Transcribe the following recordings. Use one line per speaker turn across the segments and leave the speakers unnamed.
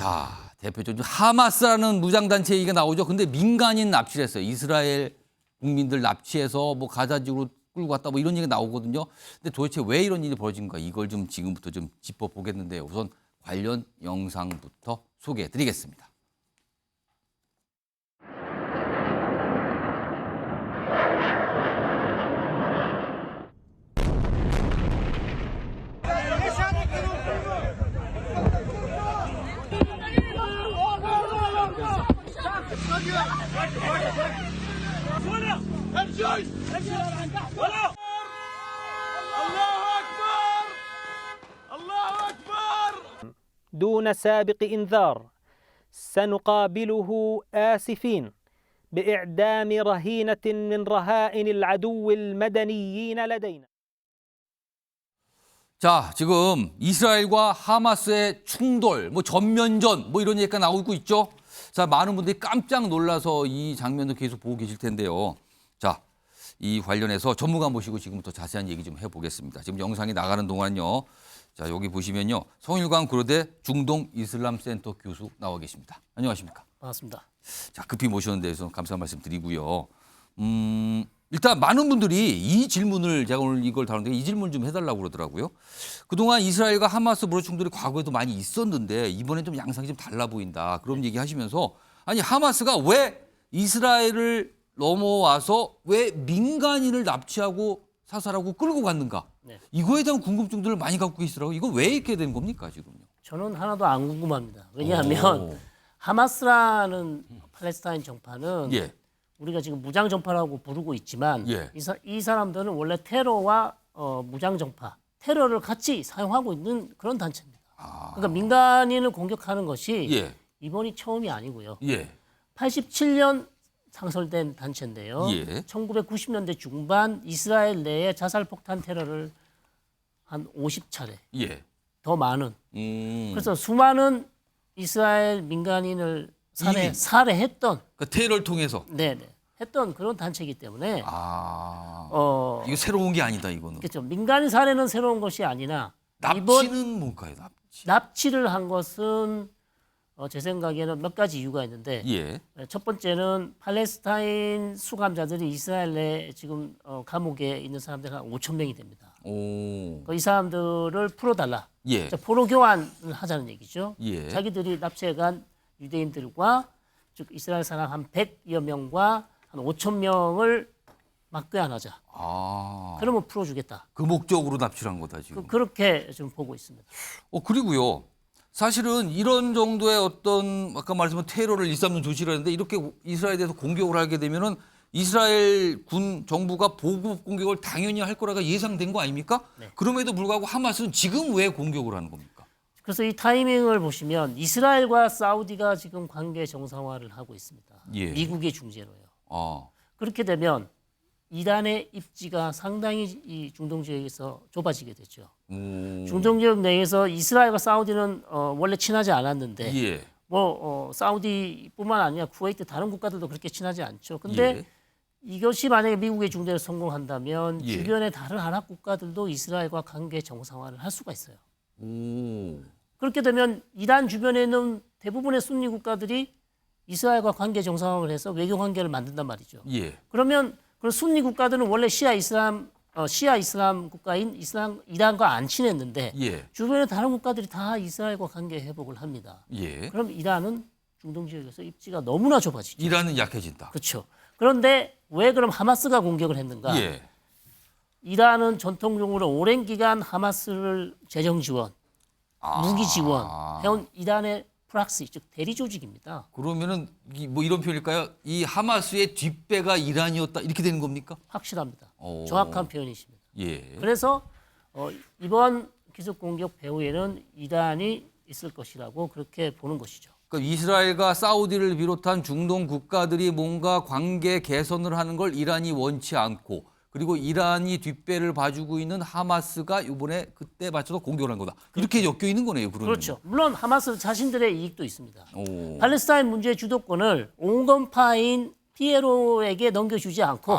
자, 대표적으로 하마스라는 무장단체 얘기가 나오죠. 근데 민간인 납치를 했어요. 이스라엘 국민들 납치해서 뭐 가자지구로 끌고 갔다 뭐 이런 얘기가 나오거든요. 근데 도대체 왜 이런 일이 벌어진가 이걸 좀 지금부터 좀 짚어보겠는데요. 우선 관련 영상부터 소개해드리겠습니다.
دون سابق إنذار سنقابله آسفين بإعدام رهينة من رهائن العدو المدنيين لدينا.
자, 지금 이스라엘과 하마스의 충돌, 뭐 전면전, 뭐 이런 얘기가 나오고 있죠. 자, 많은 분들이 깜짝 놀라서 이 장면도 계속 보고 계실 텐데요. 자, 이 관련해서 전문가 모시고 지금부터 자세한 얘기 좀 해보겠습니다. 지금 영상이 나가는 동안요. 자, 여기 보시면요. 성일관 고려대 중동 이슬람 센터 교수 나와 계십니다. 안녕하십니까?
반갑습니다.
자, 급히 모셨는데 우선 감사 말씀 드리고요. 일단 많은 분들이 이 질문을 제가 오늘 이걸 다루는데 이 질문 좀 해달라고 그러더라고요. 그동안 이스라엘과 하마스 무력 충돌이 과거에도 많이 있었는데 이번엔 좀 양상이 좀 달라 보인다. 그런 얘기 하시면서 아니 하마스가 왜 이스라엘을 넘어와서 왜 민간인을 납치하고 사살하고 끌고 갔는가.
네.
이거에 대한 궁금증들을 많이 갖고 계시더라고요. 이거 왜 이렇게 된 겁니까 지금요?
저는 하나도 안 궁금합니다. 왜냐하면 하마스라는 팔레스타인 정파는
예.
우리가 지금 무장 정파라고 부르고 있지만
예.
이 사람들은 원래 테러와 무장 정파, 테러를 같이 사용하고 있는 그런 단체입니다. 그러니까 민간인을 공격하는 것이
예.
이번이 처음이 아니고요.
예.
87년 창설된 단체인데요.
예.
1990년대 중반 이스라엘 내에 자살폭탄 테러를 한 50차례
예.
더 많은
그래서
그래서 수많은 이스라엘 민간인을 살해했던
그 테러를 통해서
네네 했던 그런 단체이기 때문에
이거 새로운 게 아니다 이거는.
그렇죠. 민간인 살해는 새로운 것이 아니라
납치는 뭔가요?
납치를 한 것은 제 생각에는 몇 가지 이유가 있는데
예.
첫 번째는 팔레스타인 수감자들이 이스라엘 내에 지금 감옥에 있는 사람들 한 5천 명이 됩니다.
오.
이 사람들을 풀어달라.
예.
포로 교환을 하자는 얘기죠.
예.
자기들이 납치해간 유대인들과 즉 이스라엘 사람 한 100여 명과 한 5천 명을 맞교환하자. 그러면 풀어주겠다.
그 목적으로 납치한 거다 지금.
그렇게 좀 보고 있습니다.
그리고요. 사실은 이런 정도의 어떤 아까 말씀한 테러를 일삼는 조치를 하는데 이렇게 이스라엘에 대해서 공격을 하게 되면은 이스라엘 군 정부가 보급 공격을 당연히 할 거라가 예상된 거 아닙니까?
네.
그럼에도 불구하고 하마스는 지금 왜 공격을 하는 겁니까?
그래서 이 타이밍을 보시면 이스라엘과 사우디가 지금 관계 정상화를 하고 있습니다.
예.
미국의 중재로요.
아.
그렇게 되면 이란의 입지가 상당히 이 중동 지역에서 좁아지게 되죠. 중동 지역 내에서 이스라엘과 사우디는 원래 친하지 않았는데
예.
사우디뿐만 아니라 쿠웨이트 다른 국가들도 그렇게 친하지 않죠. 근데
예.
이것이 만약에 미국의 중재를 성공한다면
예.
주변의 다른 아랍 국가들도 이스라엘과 관계 정상화를 할 수가 있어요. 그렇게 되면 이란 주변에 있는 대부분의 순리 국가들이 이스라엘과 관계 정상화를 해서 외교 관계를 만든단 말이죠.
예.
그러면 그 순리 국가들은 원래 시아 이슬람 국가인 이란과 안 친했는데
예.
주변의 다른 국가들이 다 이스라엘과 관계 회복을 합니다.
예.
그럼 이란은 중동 지역에서 입지가 너무나 좁아지죠.
이란은 약해진다.
그렇죠. 그런데 왜 그럼 하마스가 공격을 했는가?
예.
이란은 전통적으로 오랜 기간 하마스를 재정 지원, 무기 지원 해온 이란의 프락시, 즉 대리 조직입니다.
그러면은 뭐 이런 표현일까요? 이 하마스의 뒷배가 이란이었다 이렇게 되는 겁니까?
확실합니다. 정확한 표현이십니다.
예.
그래서 이번 기습 공격 배후에는 이란이 있을 것이라고 그렇게 보는 것이죠.
그러니까 이스라엘과 사우디를 비롯한 중동 국가들이 뭔가 관계 개선을 하는 걸 이란이 원치 않고 그리고 이란이 뒷배를 봐주고 있는 하마스가 이번에 그때 맞춰서 공격을 한 거다. 이렇게 엮여 있는 거네요. 그러면.
그렇죠. 물론 하마스 자신들의 이익도 있습니다. 팔레스타인 문제의 주도권을 온건파인 PLO에게 넘겨주지 않고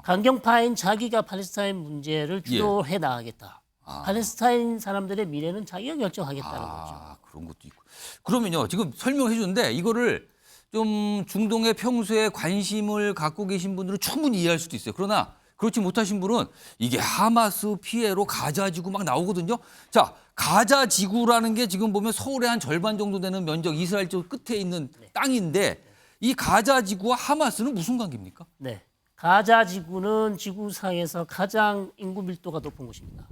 강경파인 자기가 팔레스타인 문제를 주도해 나가겠다. 팔레스타인 사람들의 미래는 자기가 결정하겠다는 거죠.
그런 것도 있고. 그러면요, 지금 설명해 주는데 이거를 좀 중동에 평소에 관심을 갖고 계신 분들은 충분히 이해할 수도 있어요. 그러나 그렇지 못하신 분은 이게 하마스 피해로 가자 지구 막 나오거든요. 자, 가자 지구라는 게 지금 보면 서울의 한 절반 정도 되는 면적, 이스라엘 저 끝에 있는 땅인데 이 가자 지구와 하마스는 무슨 관계입니까?
네. 가자 지구는 지구상에서 가장 인구 밀도가 높은 곳입니다.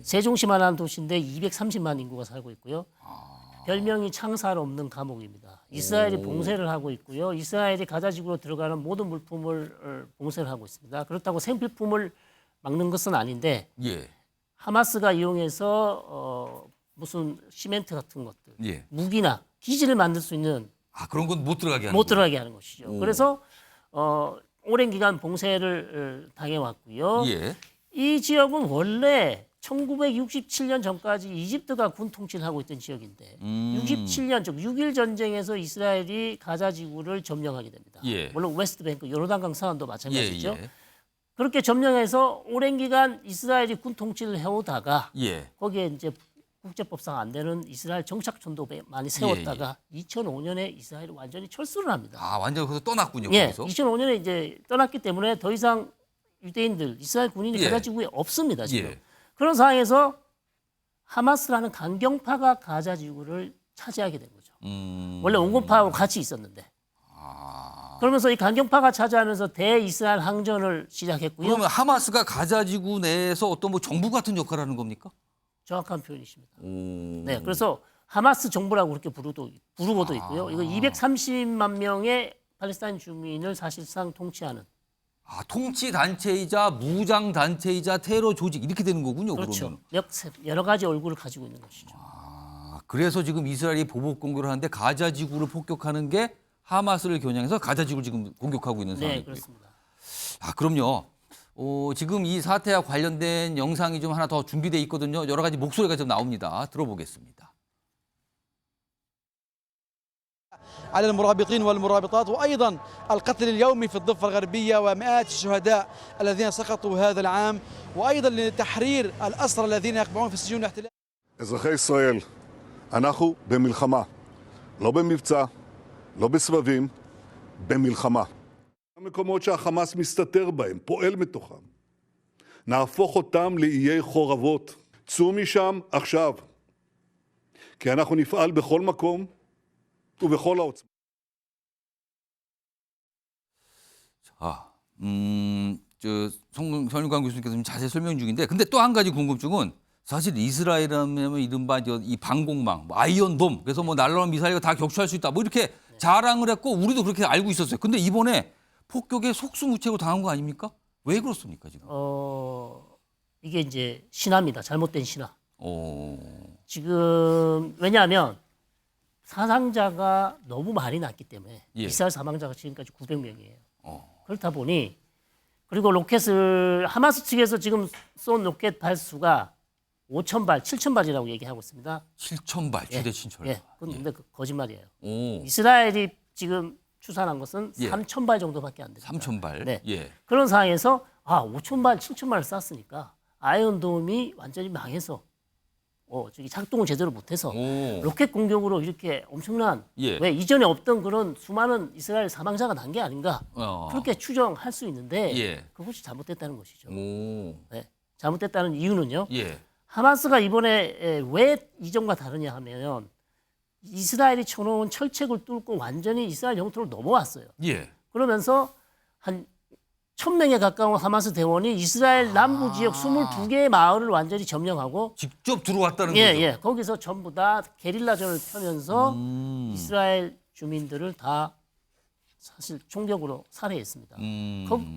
세종시만한 도시인데 230만 인구가 살고 있고요. 별명이 창살 없는 감옥입니다. 이스라엘이 봉쇄를 하고 있고요. 이스라엘이 가자 지구로 들어가는 모든 물품을 봉쇄를 하고 있습니다. 그렇다고 생필품을 막는 것은 아닌데
예.
하마스가 이용해서 무슨 시멘트 같은 것들,
예.
무기나 기지를 만들 수 있는
그런 건 못 들어가게 하는
못 들어가게 하는 것이죠. 그래서 오랜 기간 봉쇄를 당해왔고요.
예.
이 지역은 원래 1967년 전까지 이집트가 군 통치를 하고 있던 지역인데 67년 즉 6.1 전쟁에서 이스라엘이 가자 지구를 점령하게 됩니다.
예.
물론 웨스트뱅크 요르단강 상안도 마찬가지죠.
예.
그렇게 점령해서 오랜 기간 이스라엘이 군 통치를 해오다가
예.
거기에 이제 국제법상 안 되는 이스라엘 정착촌도 많이 세웠다가 2005년에 이스라엘이 완전히 철수를 합니다.
완전히 거기서 떠났군요.
예,
거기서.
2005년에 이제 떠났기 때문에 더 이상 유대인들, 이스라엘 군인이 가자 지구에 없습니다. 지금.
예.
그런 상황에서 하마스라는 강경파가 가자 지구를 차지하게 된 거죠. 원래 온건파하고 같이 있었는데. 그러면서 이 강경파가 차지하면서 대이스라엘 항전을 시작했고요.
그러면 하마스가 가자 지구 내에서 어떤 뭐 정부 같은 역할을 하는 겁니까?
정확한 표현이십니다. 네, 그래서 하마스 정부라고 그렇게 부르고도 있고요. 이거 230만 명의 팔레스타인 주민을 사실상 통치하는.
통치 단체이자 무장 단체이자 테러 조직 이렇게 되는 거군요.
그렇죠.
그러면.
여러 가지 얼굴을 가지고 있는 것이죠.
그래서 지금 이스라엘이 보복 공격을 하는데 가자 지구를 폭격하는 게 하마스를 겨냥해서 가자 지구를 지금 공격하고 있는
네,
상황이고요.
그렇습니다.
그럼요. 지금 이 사태와 관련된 영상이 좀 하나 더 준비돼 있거든요. 여러 가지 목소리가 좀 나옵니다. 들어보겠습니다.
على المرابطين والمرابطات وأيضا القتل اليومي في الضفة الغربية ومئات الشهداء الذين سقطوا هذا العام وأيضا لتحرير الأسرى الذين يقبعون في السجون الاحتلال.
אזרחי ישראל, אנחנו במלחמה, לא במבצע, לא בסבבים, במלחמה. המקומות שהחמאס מסתתר בהם, פועל מתוכם. נהפוך אותם לאיי חורבות. צאו משם עכשיו. כי אנחנו נפעל בכל מקום ובכל העוצמה.
성윤관 교수님께서 좀 자세히 설명 중인데, 근데 또 한 가지 궁금증은 사실 이스라엘이라면 이른바 이 방공망, 아이언돔, 그래서 뭐 날라오는 미사일과 다 격추할 수 있다, 뭐 이렇게 자랑을 했고 우리도 그렇게 알고 있었어요. 근데 이번에 폭격에 속수무책으로 당한 거 아닙니까? 왜 그렇습니까 지금?
이게 이제 신화입니다. 잘못된 신화.
어.
지금 왜냐하면 사상자가 너무 많이 났기 때문에
예.
이스라엘 사망자가 지금까지 900명이에요. 그렇다 보니 그리고 로켓을 하마스 측에서 지금 쏜 로켓 발수가 5,000발, 7,000발이라고 얘기하고 있습니다.
7,000발 최대 신철.
예, 근데 그 거짓말이에요.
오.
이스라엘이 지금 추산한 것은
예.
3,000발 정도밖에 안 됩니다.
3,000발.
네.
예.
그런 상황에서 5,000발, 7,000발을 쐈으니까 아이언돔이 완전히 망해서 저기 작동을 제대로 못해서
오.
로켓 공격으로 이렇게 엄청난
예.
왜 이전에 없던 그런 수많은 이스라엘 사망자가 난 게 아닌가
어.
그렇게 추정할 수 있는데
예.
그것이 잘못됐다는 것이죠.
오.
네. 잘못됐다는 이유는요.
예.
하마스가 이번에 왜 이전과 다르냐 하면 이스라엘이 쳐놓은 철책을 뚫고 완전히 이스라엘 영토로 넘어왔어요.
예.
그러면서 한 1,000명에 가까운 하마스 대원이 이스라엘 남부 지역 22개의 마을을 완전히 점령하고
직접 들어왔다는 거죠.
예, 거기서 전부 다 게릴라전을 펴면서 이스라엘 주민들을 다 사실 총격으로 살해했습니다.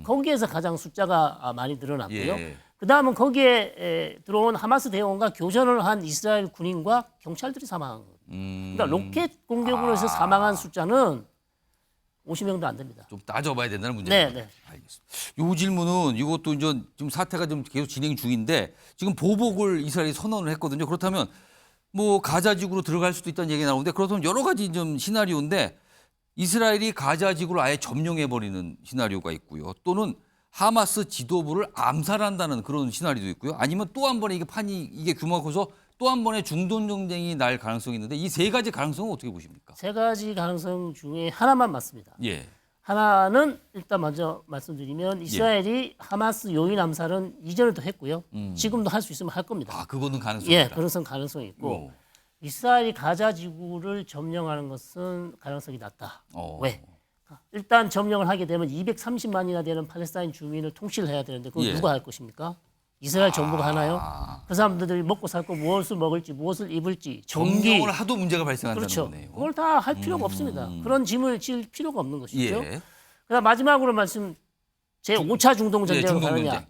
거기에서 가장 숫자가 많이 늘어났고요.
예.
그다음은 거기에 들어온 하마스 대원과 교전을 한 이스라엘 군인과 경찰들이 사망한 거예요. 그러니까 로켓 공격으로 해서 사망한 숫자는 50명도 안 됩니다.
좀 따져봐야 된다는 문제입니다.
네, 네.
알겠습니다. 이 질문은 이것도 이제 지금 사태가 좀 계속 진행 중인데 지금 보복을 이스라엘이 선언을 했거든요. 그렇다면 뭐 가자 지구로 들어갈 수도 있다는 얘기가 나오는데 그렇다면 여러 가지 좀 시나리오인데 이스라엘이 가자 지구를 아예 점령해 버리는 시나리오가 있고요. 또는 하마스 지도부를 암살한다는 그런 시나리오도 있고요. 아니면 또 한 번에 이게 규모가 커서 또 한 번의 중동 전쟁이 날 가능성이 있는데 이 세 가지 가능성은 어떻게 보십니까?
세 가지 가능성 중에 하나만 맞습니다.
예.
하나는 일단 먼저 말씀드리면 이스라엘이 하마스 요인 암살은 이전에도 했고요. 지금도 할 수 있으면 할 겁니다.
아, 그거는 가능성이
예,
있다.
그런 가능성이 있고
오.
이스라엘이 가자 지구를 점령하는 것은 가능성이 낮다. 왜? 일단 점령을 하게 되면 230만이나 되는 팔레스타인 주민을 통치를 해야 되는데 그걸
예.
누가 할 것입니까? 이스라엘 정부가 하나요? 그 사람들이 먹고 살고 무엇을 먹을지 무엇을 입을지 전기
정경을 하도 문제가 발생한다는
그렇죠.
거네요.
그걸 다 할 필요가 없습니다. 그런 짐을 질 필요가 없는 것이죠.
예.
그다음 마지막으로 제 5차 중동
예,
전쟁을
중동
가느냐?
전쟁.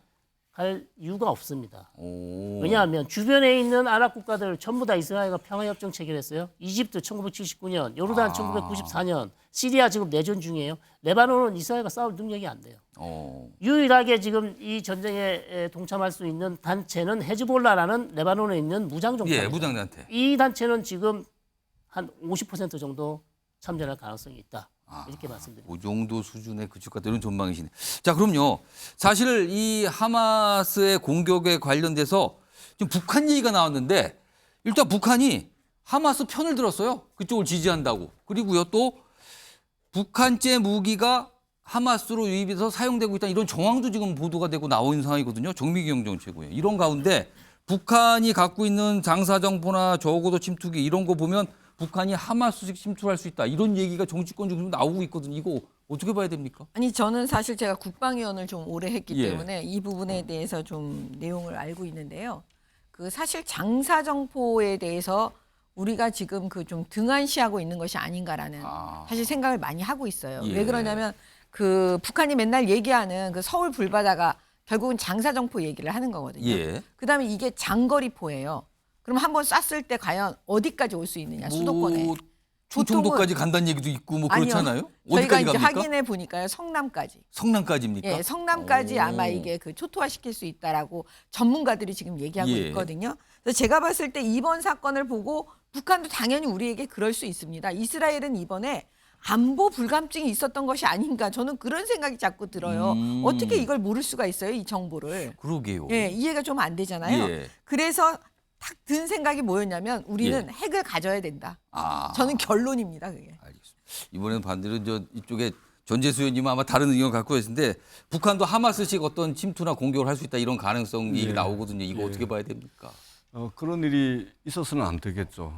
갈 이유가 없습니다.
오.
왜냐하면 주변에 있는 아랍 국가들 전부 다 이스라엘과 평화협정 체결했어요. 이집트 1979년, 요르단 1994년, 시리아 지금 내전 중이에요. 레바논은 이스라엘과 싸울 능력이 안 돼요. 유일하게 지금 이 전쟁에 동참할 수 있는 단체는 헤즈볼라라는 레바논에 있는 무장정당입니다.
예, 무장단체.
이 단체는 지금 한 50% 정도 참전할 가능성이 있다. 이렇게 말씀드립니다.
그 정도 수준의 그쪽 같은 이런 전망이시네. 자, 그럼요. 사실 이 하마스의 공격에 관련돼서 지금 북한 얘기가 나왔는데 일단 북한이 하마스 편을 들었어요. 그쪽을 지지한다고. 그리고요 또 북한제 무기가 하마스로 유입해서 사용되고 있다는 이런 정황도 지금 보도가 되고 나오고 있는 상황이거든요. 정미경 전 최고예요. 이런 가운데 북한이 갖고 있는 장사정포나 저고도 침투기 이런 거 보면 북한이 하마스식 침투할 수 있다. 이런 얘기가 정치권 중에서 나오고 있거든요. 이거 어떻게 봐야 됩니까?
아니 저는 사실 제가 국방위원을 좀 오래 했기
예.
때문에 이 부분에 대해서 좀 내용을 알고 있는데요. 그 사실 장사정포에 대해서 우리가 지금 그 좀 등한시하고 있는 것이 아닌가라는 사실 생각을 많이 하고 있어요.
예.
왜 그러냐면 그 북한이 맨날 얘기하는 그 서울 불바다가 결국은 장사정포 얘기를 하는 거거든요.
예.
그다음에 이게 장거리포예요. 그럼 한번 쐈을 때 과연 어디까지 올 수 있느냐 수도권에.
뭐 충청도까지 간다는 얘기도 있고 뭐 그렇잖아요.
아니요. 저희가
어디까지
이제
갑니까?
확인해 보니까요. 성남까지.
성남까지입니까?
예, 성남까지
오.
아마 이게 그 초토화시킬 수 있다라고 전문가들이 지금 얘기하고
예.
있거든요. 그래서 제가 봤을 때 이번 사건을 보고 북한도 당연히 우리에게 그럴 수 있습니다. 이스라엘은 이번에 안보 불감증이 있었던 것이 아닌가 저는 그런 생각이 자꾸 들어요. 어떻게 이걸 모를 수가 있어요, 이 정보를.
그러게요.
예, 이해가 좀 안 되잖아요.
예.
그래서 딱 든 생각이 뭐였냐면 우리는
예.
핵을 가져야 된다.
아.
저는 결론입니다, 그게.
알겠습니다. 이번에는 반대로 이쪽에 전재수 의원님은 아마 다른 의견을 갖고 계신데 북한도 하마스식 어떤 침투나 공격을 할 수 있다 이런 가능성이
예.
나오거든요. 이거 어떻게 봐야 됩니까?
그런 일이 있어서는 안 되겠죠.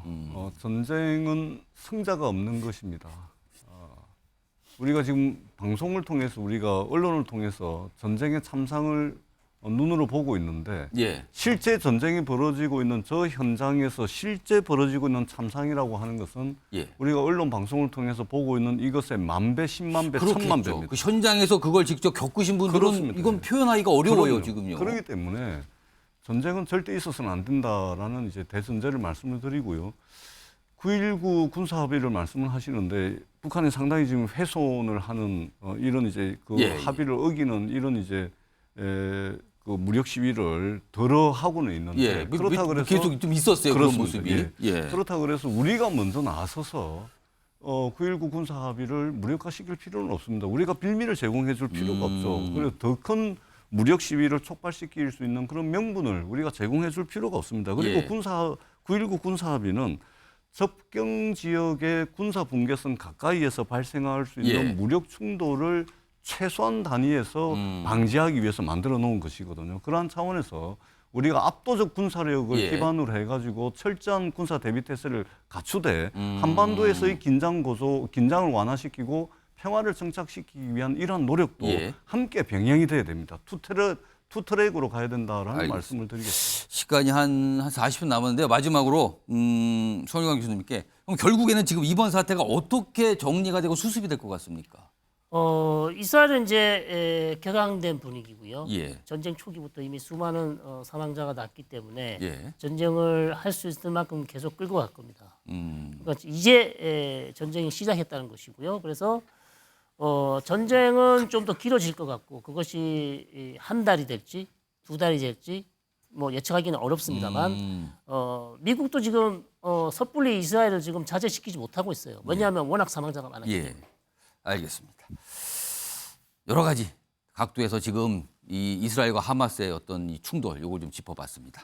전쟁은 승자가 없는 것입니다. 우리가 지금 방송을 통해서 우리가 언론을 통해서 전쟁의 참상을 눈으로 보고 있는데
예.
실제 전쟁이 벌어지고 있는 저 현장에서 실제 벌어지고 있는 참상이라고 하는 것은
예.
우리가 언론 방송을 통해서 보고 있는 이것의 만배, 10만 배, 1000만 배입니다.
그 현장에서 그걸 직접 겪으신 분들은
그렇습니다.
이건 표현하기가 어려워요,
그럼요.
지금요.
그렇기 때문에 전쟁은 절대 있어서는 안 된다라는 이제 대전제를 말씀을 드리고요. 9.19 군사합의를 말씀을 하시는데 북한이 상당히 지금 훼손을 하는 이런 이제 그
예, 예.
합의를 어기는 이런 이제 그 무력 시위를 덜어 하고는 있는데
예.
그렇다 그래서
계속 좀 있었어요.
그렇습니다.
그런 모습이. 예.
그렇다 그래서 우리가 먼저 나서서 9.19 군사 합의를 무력화시킬 필요는 없습니다. 우리가 빌미를 제공해 줄 필요가 없죠. 그래서 더 큰 무력 시위를 촉발시킬 수 있는 그런 명분을 우리가 제공해 줄 필요가 없습니다. 그리고
예.
9.19 군사 합의는 접경 지역의 군사 분계선 가까이에서 발생할 수 있는
예.
무력 충돌을 최소한 단위에서 방지하기 위해서 만들어 놓은 것이거든요. 그러한 차원에서 우리가 압도적 군사력을
예.
기반으로 해가지고 철저한 군사 대비 태세를 갖추되 한반도에서의 긴장을 완화시키고 평화를 정착시키기 위한 이러한 노력도
예.
함께 병행이 돼야 됩니다. 투트랙으로 가야 된다라는
알겠습니다.
말씀을 드리겠습니다.
시간이 한 40분 남았는데요. 마지막으로 손유강 교수님께 그럼 결국에는 지금 이번 사태가 어떻게 정리가 되고 수습이 될 것 같습니까?
이스라엘은 이제 격앙된 분위기고요.
예.
전쟁 초기부터 이미 수많은 사망자가 났기 때문에
예.
전쟁을 할 수 있을 만큼 계속 끌고 갈 겁니다. 그러니까 이제 전쟁이 시작했다는 것이고요. 그래서 전쟁은 좀 더 길어질 것 같고 그것이 한 달이 될지 두 달이 될지 뭐 예측하기는 어렵습니다만 미국도 지금 섣불리 이스라엘을 지금 자제시키지 못하고 있어요. 왜냐하면 워낙 사망자가 많아요.
예. 알겠습니다. 여러 가지 각도에서 지금 이 이스라엘과 하마스의 어떤 이 충돌, 이걸 좀 짚어봤습니다.